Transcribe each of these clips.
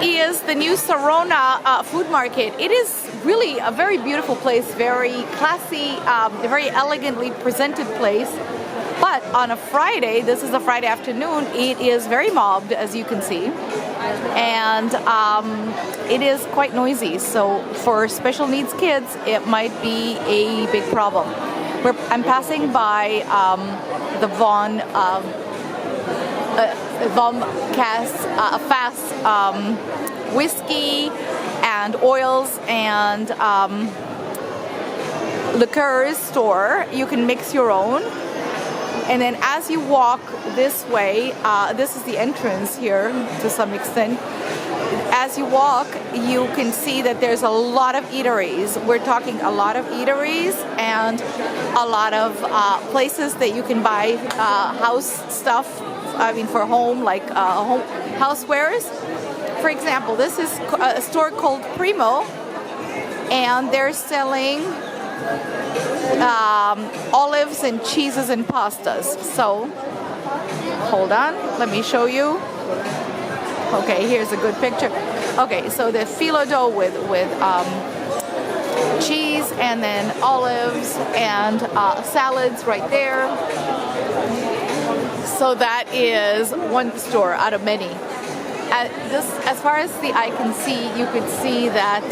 is the new Sarona food market. It is really a very beautiful place, very classy, very elegantly presented place. But on a Friday, this is a Friday afternoon, it is very mobbed, as you can see. And it is quite noisy. So for special needs kids, it might be a big problem. I'm passing by the Von Fast whiskey and oils and liqueurs store. You can mix your own. And then as you walk this way, this is the entrance here to some extent. As you walk, you can see that there's a lot of eateries. We're talking a lot of eateries and a lot of places that you can buy house stuff, for home, like home housewares. For example, this is a store called Primo, and they're selling olives and cheeses and pastas. So, hold on, let me show you. Okay, here's a good picture. Okay, so the phyllo dough with cheese and then olives and salads right there. So that is one store out of many. As far as the eye can see, you could see that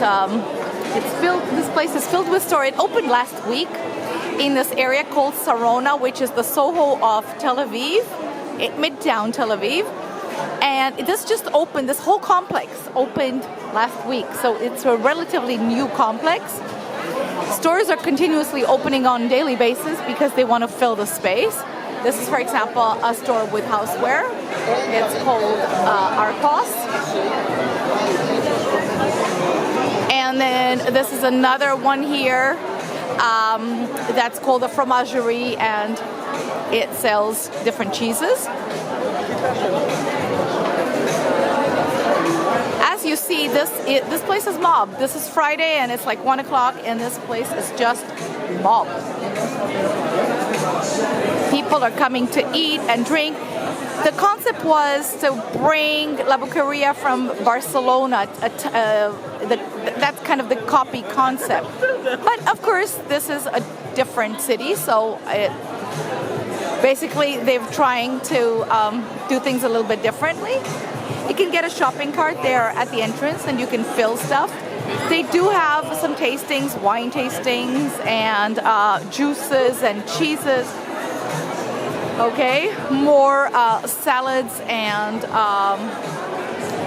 this place is filled with stores. It opened last week in this area called Sarona, which is the Soho of Tel Aviv, Midtown Tel Aviv. And this whole complex opened last week. So it's a relatively new complex. Stores are continuously opening on a daily basis because they want to fill the space. This is, for example, a store with houseware. It's called Arcos. And then this is another one here that's called the Fromagerie, and it sells different cheeses. As you see, this place is mobbed. This is Friday and it's like 1 o'clock, and this place is just mobbed. People are coming to eat and drink. The concept was to bring La Boqueria from Barcelona. That's kind of the copy concept. But of course, this is a different city, so basically they're trying to do things a little bit differently. You can get a shopping cart there at the entrance and you can fill stuff. They do have some tastings, wine tastings, and juices and cheeses. Okay, more salads and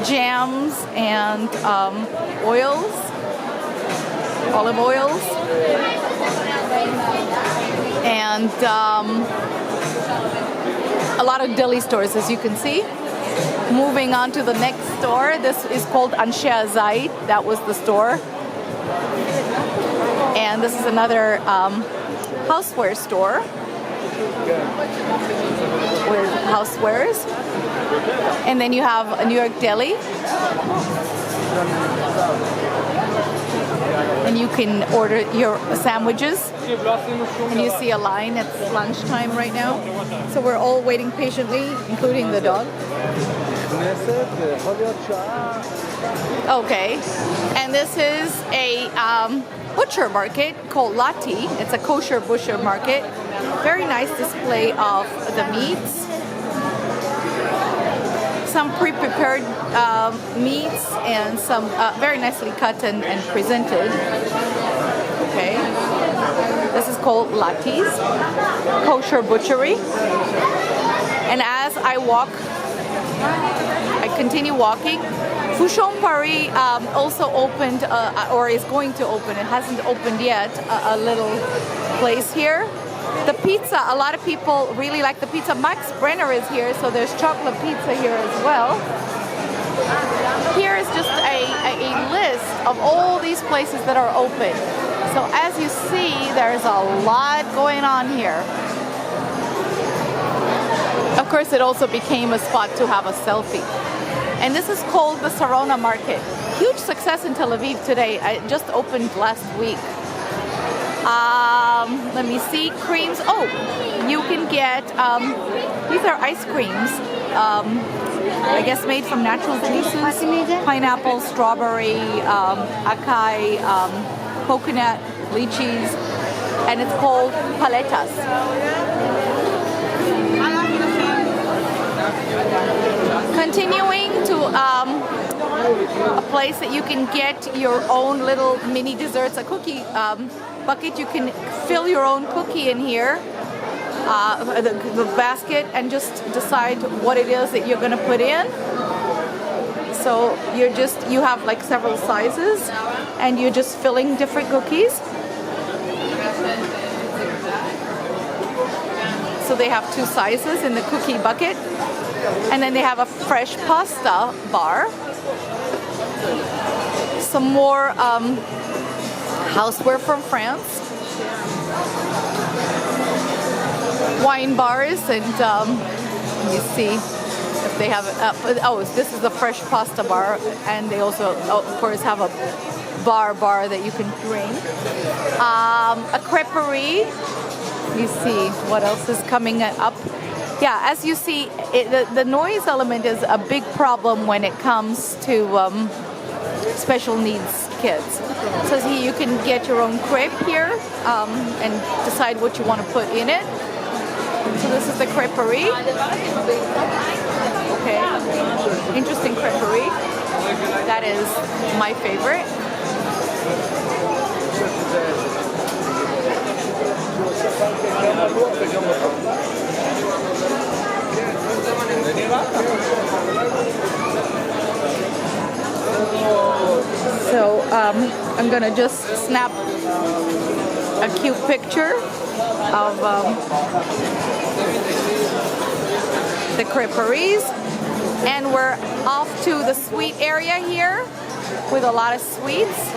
jams and oils, olive oils, and a lot of deli stores, as you can see. Moving on to the next store, this is called Anshe Zait. That was the store. And this is another houseware store with housewares. And then you have a New York Deli. And you can order your sandwiches. And you see a line. It's lunchtime right now. So we're all waiting patiently, including the dog. Okay. And this is a butcher market called Lati. It's a kosher butcher market. Very nice display of the meats. Some pre-prepared meats and some very nicely cut and presented. Okay. This is called Lati's Kosher Butchery. And as I continue walking, Fouchon Paris also opened, or is going to open, it hasn't opened yet, a little place here. The pizza, a lot of people really like the pizza. Max Brenner is here, so there's chocolate pizza here as well. Here is just a list of all these places that are open. So as you see, there's a lot going on here. Of course, it also became a spot to have a selfie. And this is called the Sarona Market. Huge success in Tel Aviv today. It just opened last week. Let me see, creams. Oh, you can get, these are ice creams I guess made from natural juices, pineapple, strawberry, acai, coconut, lychees, and it's called paletas. Continuing to a place that you can get your own little mini desserts, a cookie bucket. You can fill your own cookie in here, the basket, and just decide what it is that you're going to put in. So you have like several sizes, and you're just filling different cookies. So they have two sizes in the cookie bucket. And then they have a fresh pasta bar. Some more houseware from France. Wine bars, and you see if they have this is the fresh pasta bar, and they also of course have a bar that you can drink. A creperie. You see what else is coming up. Yeah, as you see, the noise element is a big problem when it comes to special needs kids. So here you can get your own crepe here and decide what you want to put in it. So this is the creperie. Okay, interesting creperie. That is my favorite. So I'm gonna just snap a cute picture of the creperies, and we're off to the sweet area here with a lot of sweets,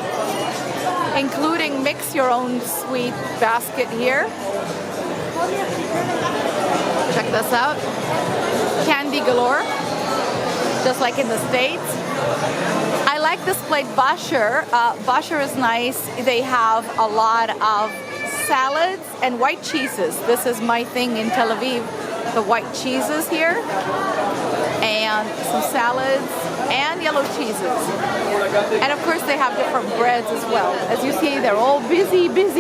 including mix your own sweet basket here. Check this out. Candy galore, just like in the States. I like this place, Basher. Basher is nice. They have a lot of salads and white cheeses. This is my thing in Tel Aviv, the white cheeses here, and some salads and yellow cheeses. And of course they have different breads as well. As you see, they're all busy. This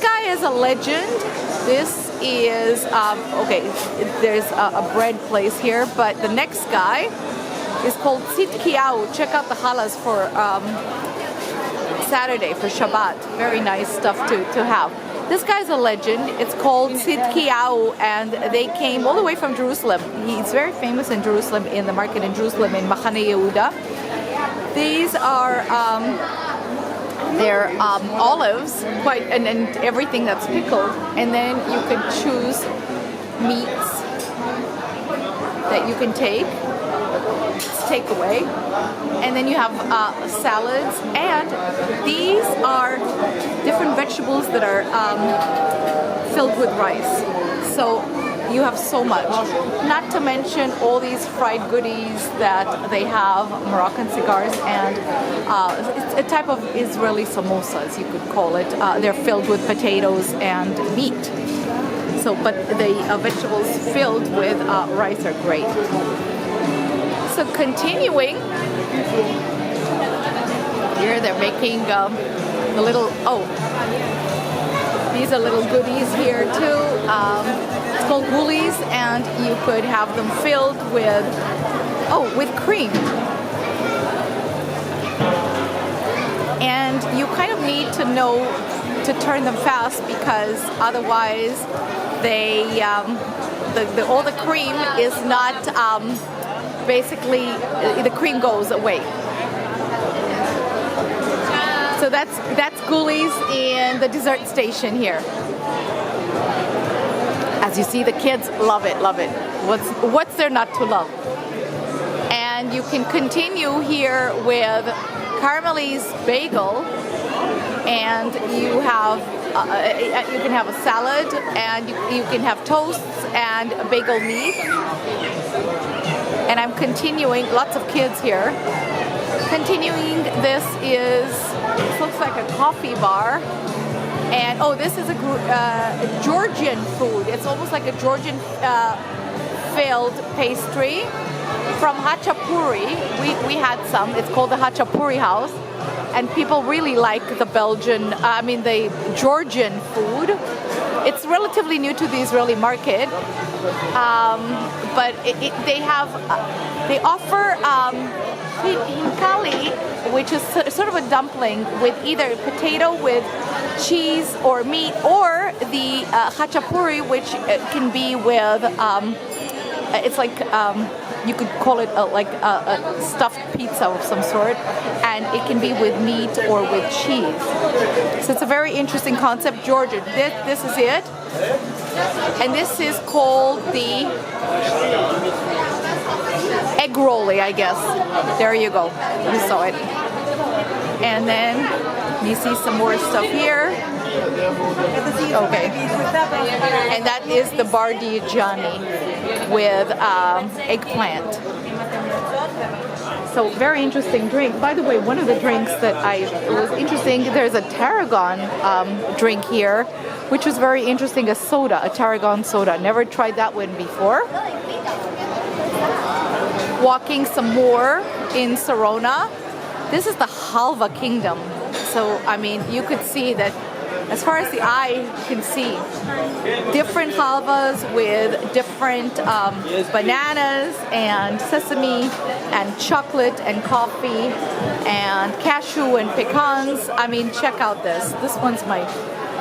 guy is a legend. This is, okay, there's a bread place here, but the next guy is called Tzidkiyahu. Check out the challahs for Saturday, for Shabbat. Very nice stuff to have. This guy's a legend. It's called Tzidkiyahu, and they came all the way from Jerusalem. He's very famous in Jerusalem, in the market in Jerusalem, in Machane Yehuda. These are they're olives, and everything that's pickled, and then you can choose meats that you can take. It's takeaway, and then you have salads, and these are different vegetables that are filled with rice. So you have so much. Not to mention all these fried goodies that they have, Moroccan cigars, and it's a type of Israeli samosas, you could call it. They're filled with potatoes and meat. So, but the vegetables filled with rice are great. So continuing, here they're making the little, these are little goodies here too. It's called goulies, and you could have them filled with cream. And you kind of need to know to turn them fast, because otherwise they, all the cream is not, basically the cream goes away. So that's goulies in the dessert station here. As you see, the kids love it. What's there not to love? And you can continue here with Carmelie's bagel, and you can have a salad, and you can have toasts and bagel meat. And I'm continuing, lots of kids here. Continuing, this looks like a coffee bar. And this is a Georgian food. It's almost like a Georgian filled pastry from Hachapuri. We had some. It's called the Hachapuri House. And people really like the the Georgian food. It's relatively new to the Israeli market, but they offer hinkali, which is sort of a dumpling with either potato with cheese or meat, or the Hachapuri, which can be with it's like you could call it a stuffed pizza of some sort, and it can be with meat or with cheese. So it's a very interesting concept. Georgia, this is it, and this is called the egg rolly, I guess. There you go, you saw it. And then you see some more stuff here. Okay, and that is the bardigiani with eggplant. So very interesting drink. By the way, one of the drinks that was interesting, there's a tarragon drink here, which was very interesting, a tarragon soda. Never tried that one before. Walking some more in Sarona. This is the halva kingdom. So, you could see that as far as the eye can see, different halvas with different bananas and sesame and chocolate and coffee and cashew and pecans. Check out this. This one's my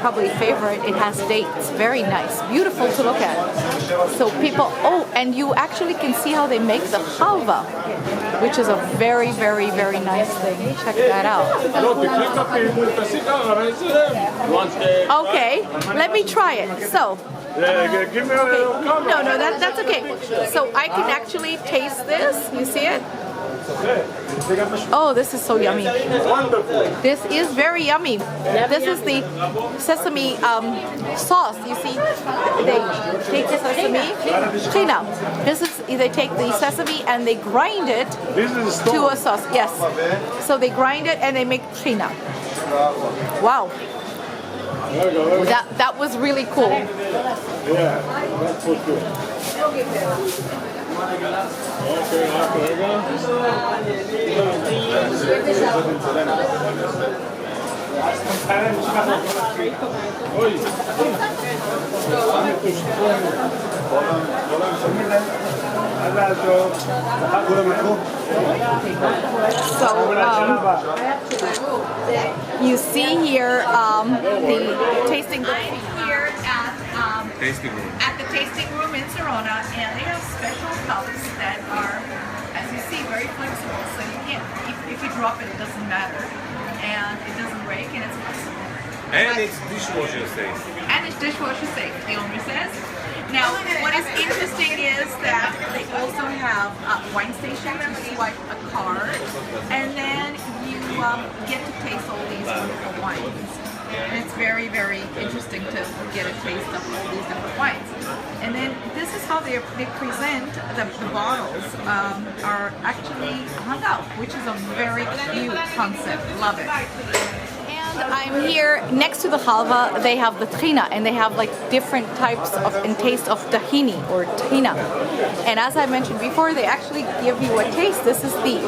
probably favorite. It has dates. Very nice. Beautiful to look at. So and you actually can see how they make the halva, which is a very, very, very nice thing. Check that out. Okay, let me try it. So, no, that's okay. So I can actually taste this. You see it? Oh, this is so yummy. This is very yummy. This is the sesame sauce. You see, they take the sesame. They take the sesame and they grind it to a sauce. Yes. So they grind it and they make trina. Wow. That was really cool. Yeah, that was good. You see here the tasting room. I'm here at the tasting room in Sarona, and they have special cups that are, as you see, very flexible. So you can't, if you drop it, it doesn't matter, and it doesn't break, and it's flexible. And it's dishwasher safe. And it's dishwasher safe, the owner says. Now, what is interesting is that they also have wine stations. You swipe a card, and then you get to taste all these wonderful wines. And it's very, very interesting to get a taste of all these different wines. And then this is how they present the bottles are actually hung out, which is a very cute concept. Love it. And I'm here next to the halva. They have the trina, and they have like different types of and taste of tahini or trina. And as I mentioned before, they actually give you a taste. This is the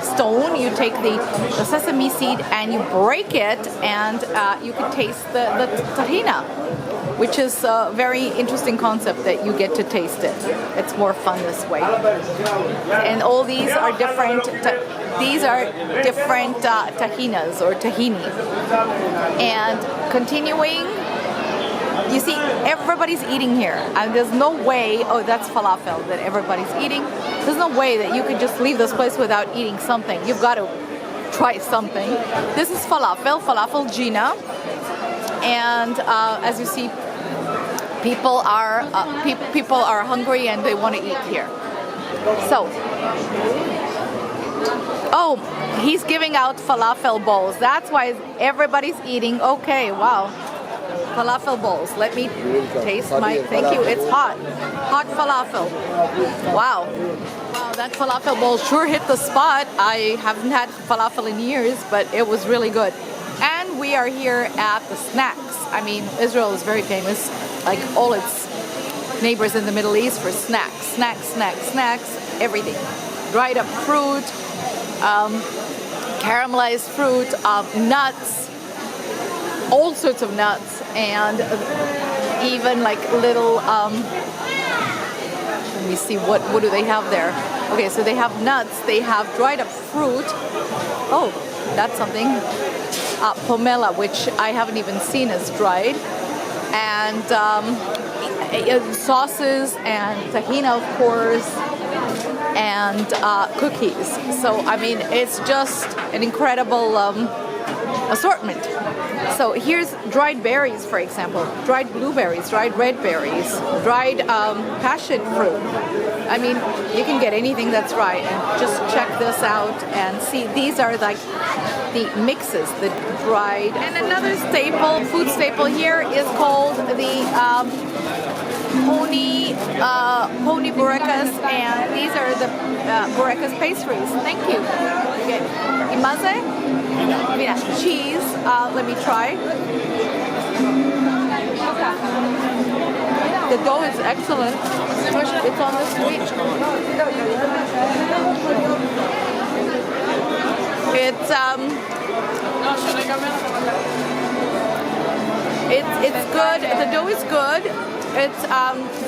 stone. You take the sesame seed and you break it, and you can taste the tahina, which is a very interesting concept that you get to taste it. It's more fun this way. And all these are different. These are different tahinas or tahini. And continuing, you see, everybody's eating here. And there's no way, oh, that's falafel that everybody's eating. There's no way that you could just leave this place without eating something. You've got to try something. This is falafel Gina. And as you see, people are hungry and they want to eat here. So, oh, he's giving out falafel bowls. That's why everybody's eating. Okay, wow. Falafel bowls. Let me taste my, thank you, it's hot. Hot falafel. Wow. Wow, that falafel bowl sure hit the spot. I haven't had falafel in years, but it was really good. And we are here at the snacks. I mean, Israel is very famous. Like all its neighbors in the Middle East for snacks, everything. Dried up fruit, caramelized fruit, nuts, all sorts of nuts, and even like little, let me see, what do they have there? Okay, so they have nuts, they have dried up fruit. Oh, that's something. Pomelo, which I haven't even seen as dried. And sauces and tahina, of course, and cookies. So, I mean, it's just an incredible assortment. So here's dried berries, for example, dried blueberries, dried red berries, dried passion fruit. I mean, you can get anything that's right. And just check this out and see. These are like the mixes, the dried. And another staple, food staple here is called the pony burekas, and these are the burekas pastries. Thank you. Okay. Imaze? Mira, cheese. Let me try. The dough is excellent. It's on the sweet. It's good. The dough is good. It's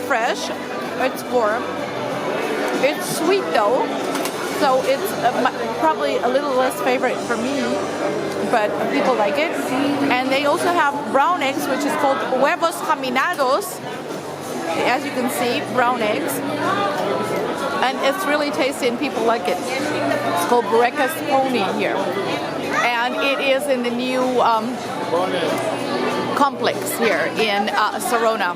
fresh. It's warm. It's sweet dough, so it's probably a little less favorite for me, but people like it. And they also have brown eggs, which is called huevos caminados. As you can see, brown eggs, and it's really tasty, and people like it. It's called burekas pony here, and it is in the new complex here in Sarona.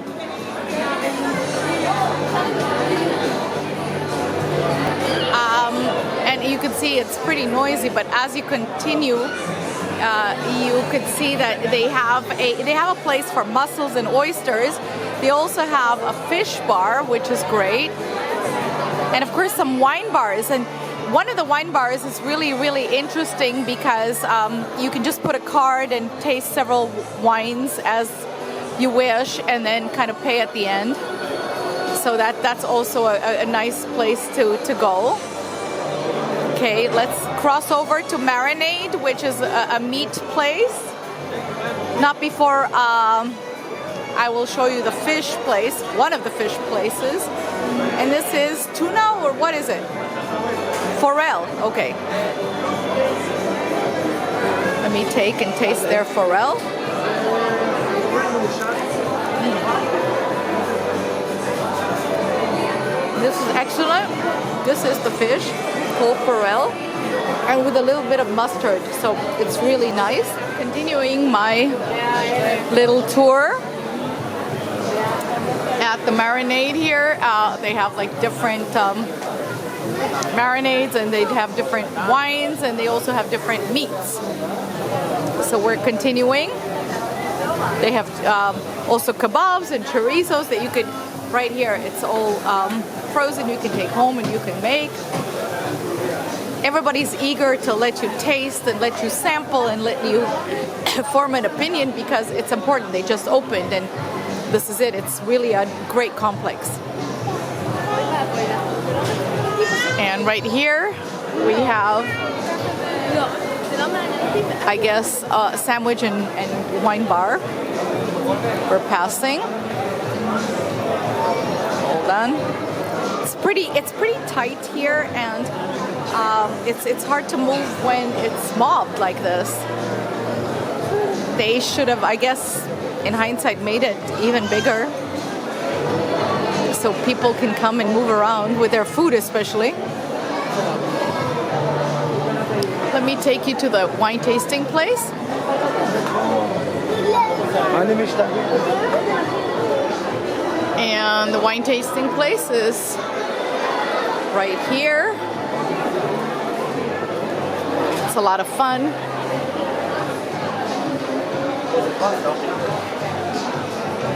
And you can see it's pretty noisy, but as you continue, you could see that they have a place for mussels and oysters. They also have a fish bar, which is great, and of course some wine bars. And one of the wine bars is really, really interesting because you can just put a card and taste several wines as you wish, and then kind of pay at the end. So that's also a nice place to go. Okay, let's cross over to Marinade, which is a meat place. Not before I will show you the fish place, one of the fish places. And this is tuna, or what is it? Forel, okay. Let me take and taste their forel. This is excellent. This is the fish, called forel, and with a little bit of mustard, so it's really nice. Continuing my little tour at the Marinade here. They have like different marinades, and they have different wines, and they also have different meats. So we're continuing. They have also kebabs and chorizos that you could, right here, it's all frozen, you can take home and you can make. Everybody's eager to let you taste and let you sample and let you form an opinion, because it's important. They just opened and this is it. It's really a great complex. And right here we have, I guess, a sandwich and wine bar. We're passing. Hold on. It's pretty tight here, and it's hard to move when it's mobbed like this. They should have, I guess, in hindsight, made it even bigger so people can come and move around with their food, especially. Let me take you to the wine tasting place. And the wine tasting place is right here. It's a lot of fun.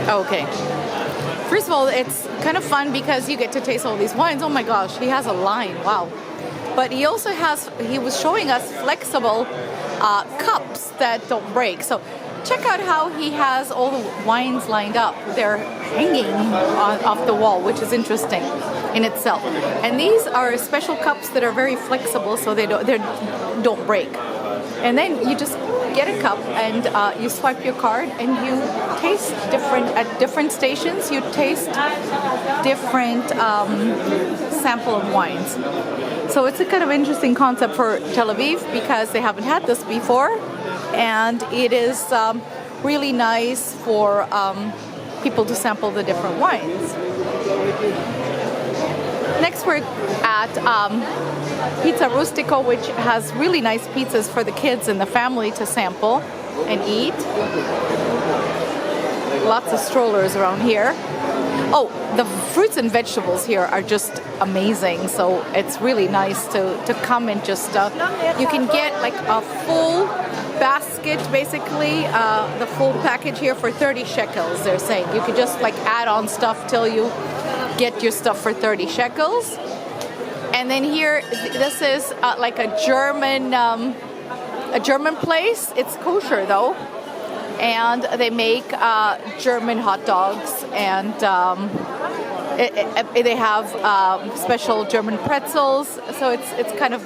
Okay. First of all, it's kind of fun because you get to taste all these wines. Oh my gosh, he has a line. Wow. But he also has, he was showing us flexible cups that don't break. So check out how he has all the wines lined up. They're hanging off the wall, which is interesting in itself. And these are special cups that are very flexible, so they don't break. And then you just get a cup and you swipe your card and you taste at different stations. You taste different sample of wines. So it's a kind of interesting concept for Tel Aviv because they haven't had this before, and it is really nice for people to sample the different wines. Next we're at Pizza Rustico, which has really nice pizzas for the kids and the family to sample and eat. Lots of strollers around here. Oh, the fruits and vegetables here are just amazing. So it's really nice to come and just, you can get like a full basket, basically, the full package here for 30 shekels, they're saying. You could just like add on stuff till you get your stuff for 30 shekels. And then here, this is like a German place. It's kosher though. And they make German hot dogs, and they have special German pretzels. So it's kind of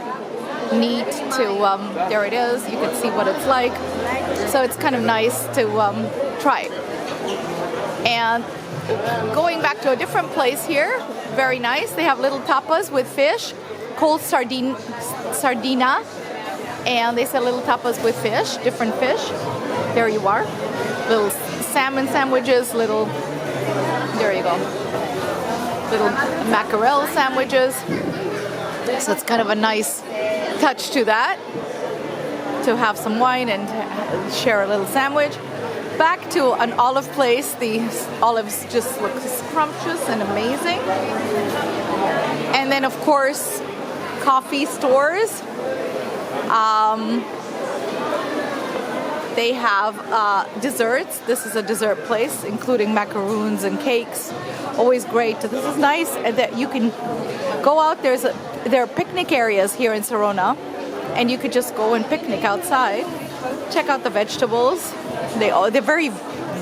neat to, there it is, you can see what it's like. So it's kind of nice to try. And going back to a different place here, very nice. They have little tapas with fish, cold sardina, and they sell little tapas with fish, different fish. There you are. Little salmon sandwiches, there you go. Little mackerel sandwiches. So it's kind of a nice touch to that, to have some wine and share a little sandwich. Back to an olive place. The olives just look scrumptious and amazing. And then, of course, coffee stores. They have desserts. This is a dessert place, including macaroons and cakes. Always great. This is nice that you can go out. There are picnic areas here in Sarona, and you could just go and picnic outside. Check out the vegetables. They're very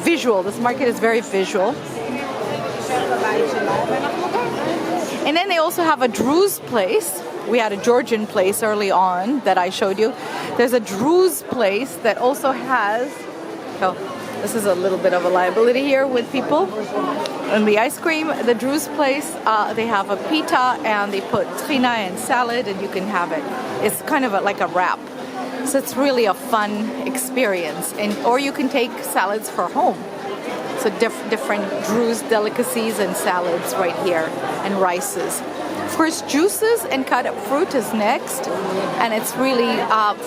visual. This market is very visual. And then they also have a Druze place. We had a Georgian place early on that I showed you. There's a Druze place that also has, this is a little bit of a liability here with people. And the ice cream, the Druze place, they have a pita and they put trina and salad and you can have it. It's kind of like a wrap. So it's really a fun experience. Or you can take salads for home. So different Druze delicacies and salads right here, and rices. Of course, juices and cut up fruit is next, and it's really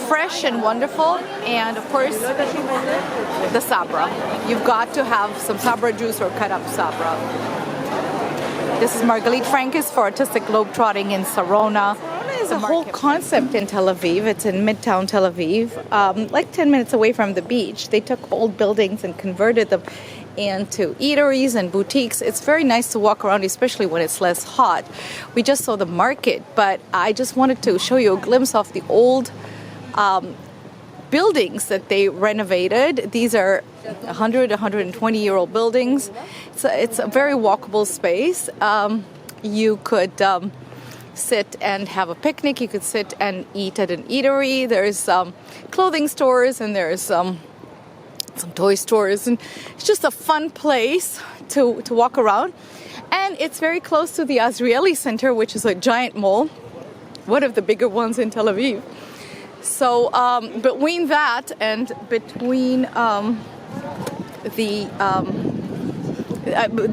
fresh and wonderful. And of course, the sabra. You've got to have some sabra juice or cut up sabra. This is Margalit Frankis for Artistic Globetrotting in Sarona. It's a whole concept in Tel Aviv. It's in Midtown Tel Aviv, like 10 minutes away from the beach. They took old buildings and converted them into eateries and boutiques. It's very nice to walk around, especially when it's less hot. We just saw the market, but I just wanted to show you a glimpse of the old buildings that they renovated. These are 100, 120-year-old buildings. It's a very walkable space. You could sit and have a picnic. You could sit and eat at an eatery. There's clothing stores and there's some toy stores, and it's just a fun place to walk around. And it's very close to the Azrieli Center, which is a giant mall, one of the bigger ones in Tel Aviv. So between that and between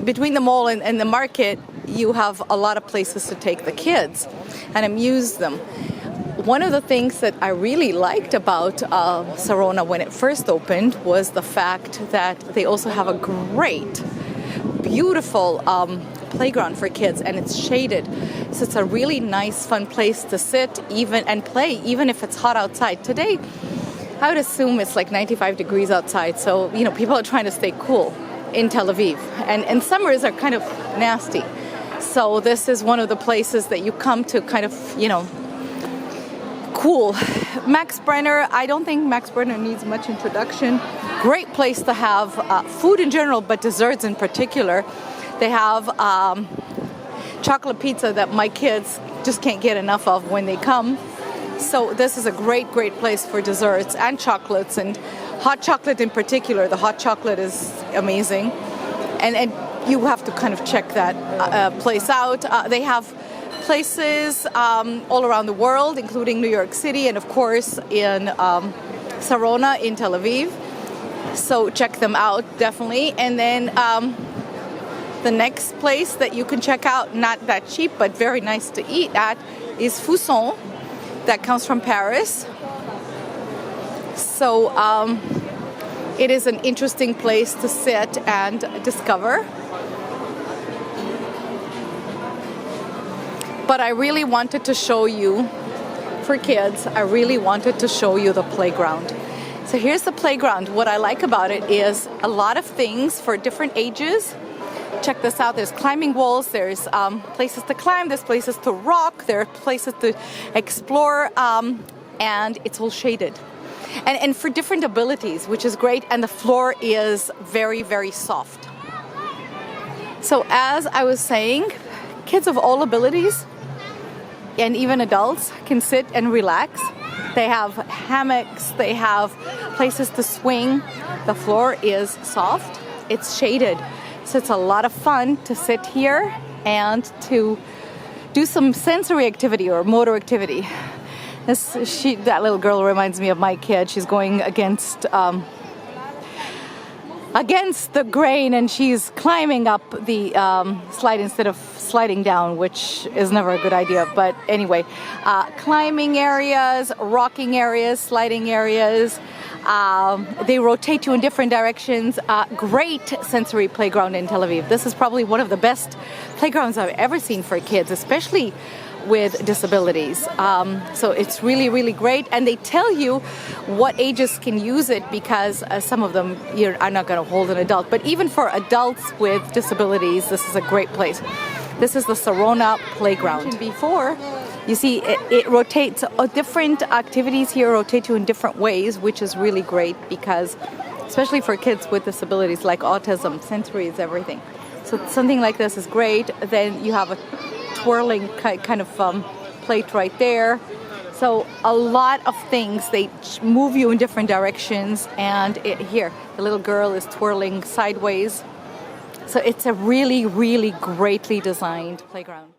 between the mall and the market, you have a lot of places to take the kids and amuse them. One of the things that I really liked about Sarona when it first opened was the fact that they also have a great, beautiful playground for kids, and it's shaded. So it's a really nice, fun place to sit and play, even if it's hot outside. Today, I would assume it's like 95 degrees outside, so people are trying to stay cool in Tel Aviv. And summers are kind of nasty. So this is one of the places that you come to kind of, cool. Max Brenner, I don't think Max Brenner needs much introduction. great place to have food in general, but desserts in particular. They have chocolate pizza that my kids just can't get enough of when they come. So this is a great place for desserts and chocolates, and hot chocolate in particular. The hot chocolate is amazing. And you have to kind of check that place out. They have places all around the world, including New York City and, of course, in Sarona in Tel Aviv. So check them out, definitely. And then the next place that you can check out, not that cheap, but very nice to eat at, is Fuson. That comes from Paris. So it is an interesting place to sit and discover. But I really wanted to show you, for kids, I really wanted to show you the playground. So here's the playground. What I like about it is a lot of things for different ages. Check this out. There's climbing walls. There's places to climb. There's places to rock. There are places to explore. And it's all shaded. And for different abilities, which is great. And the floor is very soft. So as I was saying, kids of all abilities and even adults can sit and relax. They have hammocks. They have places to swing. The floor is soft. It's shaded. So it's a lot of fun to sit here and to do some sensory activity or motor activity. That little girl reminds me of my kid. She's going against the grain, and she's climbing up the slide instead of sliding down, which is never a good idea. But anyway, climbing areas, rocking areas, sliding areas. They rotate you in different directions. Great sensory playground in Tel Aviv. This is probably one of the best playgrounds I've ever seen for kids, especially with disabilities. So it's really great. And they tell you what ages can use it, because some of them are not going to hold an adult. But even for adults with disabilities, this is a great place. This is the Sarona playground. Before, you see, it rotates. Different activities here rotate you in different ways, which is really great, because especially for kids with disabilities like autism, sensory is everything. So something like this is great. Then you have a twirling kind of plate right there. So a lot of things, they move you in different directions. And here, the little girl is twirling sideways. So it's a really greatly designed playground.